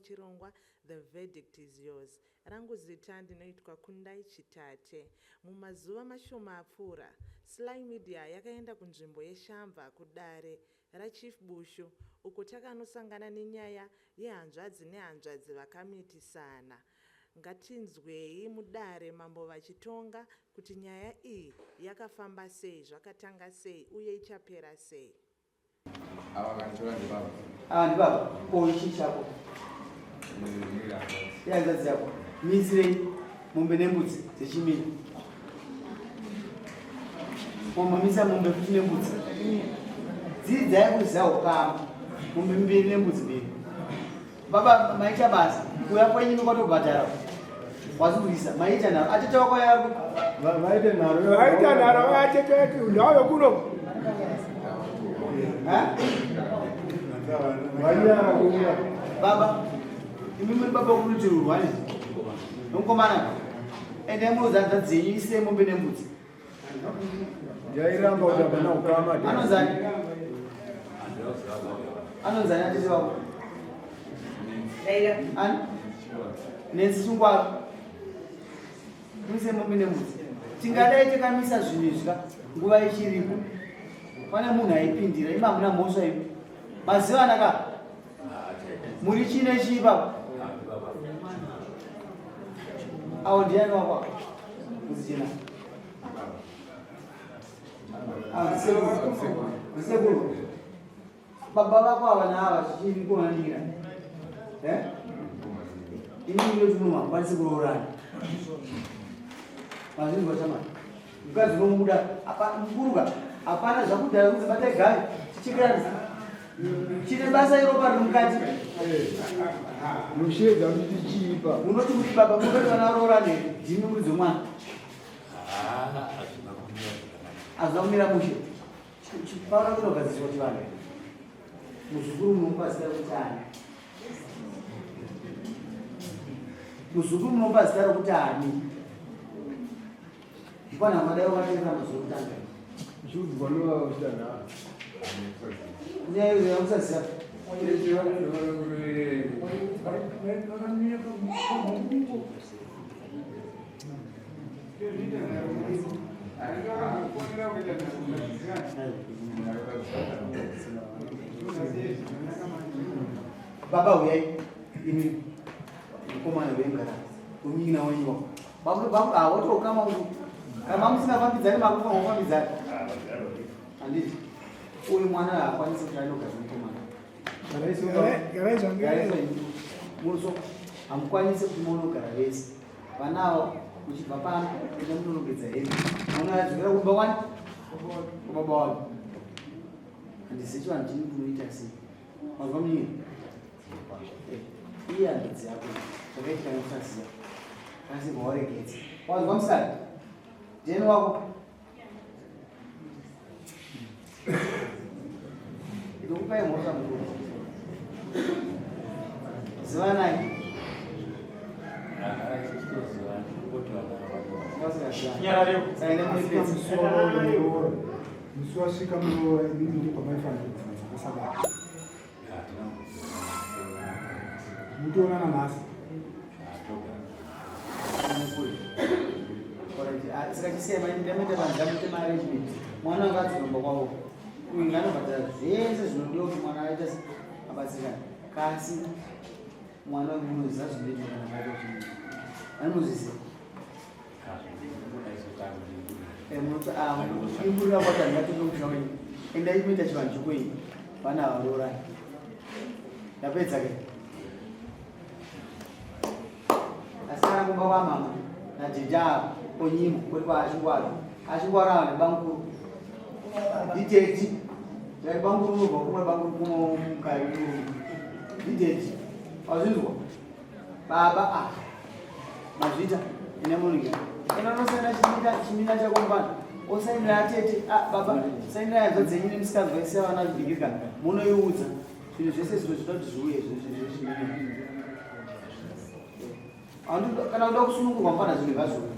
muchirongwa The Verdict is Yours. Rangu zita ndinoitwa Kundai Chitate. Mumazuva mashoma apfuura, Sly Media yakaenda kunzvimbo yeshamva kudare raChief BUSHU uko takanosangana nenyaya yehanzvadzi nehanzvadzi vakamitisana. Ngatinzwei mudare mambo vachitonga kuti nyaya iyi yakafamba sei, zvakatanga sei uye ichapera sei. Ndi baba koichi chako hanzvadzi yako miisirei mombe nembudzi dzechimini. Mamisa mombe futi nembudzi dzidzai kuziva ukama mombe mbiri nembudzi mbiri. Baba maita basa kuya kwenyini kwatobhadhara wazivisa maita nharo atete wako yako maita nharo atete ndayo kuno baba imimi baba kuti urwane nokomana ende muza dzenyu ise mombe nembudzi yairamba kuti apana ukama anozani atete wako ani nenzi chingwaro muise mombe nembudzi. Tingadai tikamisa zvinhu izvika nguva ichiripo pane munhu aipindira imamuna mhosva ivi maziva anaka muri chine chipa awo ndiani wakwa kuzichena zisekuru baba vako ava naava chichiri kuonandira inini yotimunhu hakwanisi kuroorana mazvinhu zvachamani mukadzi unomuda mukuruka hapana zvakudhara kunzi batai gari chichikirani chine basa iropa riri mukati mushedza kuti tichipa munoti kuti baba munoti vanaroorane ndimi mudzi womwana hazvina kumira mushe chipaura kunogadziswa chivanhu muzukuru munomupazita rokuti ani muzukuru munomupa zita rokuti ani ipana madai watenga mazokutanga zviudzwanova uchitana nyaya yakusaziva baba uyai imi mukomana wengara unyina wenyu awotokama kama musingafambidzani makufa mufambidzani handiti uyu mwana haakwanisi kuti anogara mukomana muso hamukwanisi kuti munogara vese vanavo muchibva pano enda munonogedza heri munoadzokera kumba wani kubaba wani handizivi chivanhu chini kunoita sei mazwa munyiri iye handidzi yako zvakaitika nekusaziva asi mawaregedza wazwa musati jeni wako ndokupai mhosva mukuru zivanai musi wasvika kwamaifanira dzakasabata mutoonana nhasi saka chisema ndamete vanzamete maarrangement mwana wanga adziromba kwavo uyu nganobhadhara zvese zvinodiwa kuti mwana aita abatsirikana kasi mwana unoziva zvinoita kana kaita chinhu anozviziva imburira kwata ndingatonokusha wenyu enda imoita chivanhu chokwenyu vana varoorani ndapedza ke asi kana kumba kwamama nadhedha onyimo kweri kwaashingwaro ashingwaro ava nebanguru nditeti dai banguru unobva kumwe banguru kumukari nditeti wazvinzwa baba mazvita ine munhu inonosaina chimina chako mubana osainira atete baba sainira yadzo dzenyu nemusikadzi vaisiya vana zvibhigirika munoiudza zvinhu zvese zvino zvinoda kuti zviuye zvechimina kana kuda kusunungurwa mufana zvinhu ngazviuye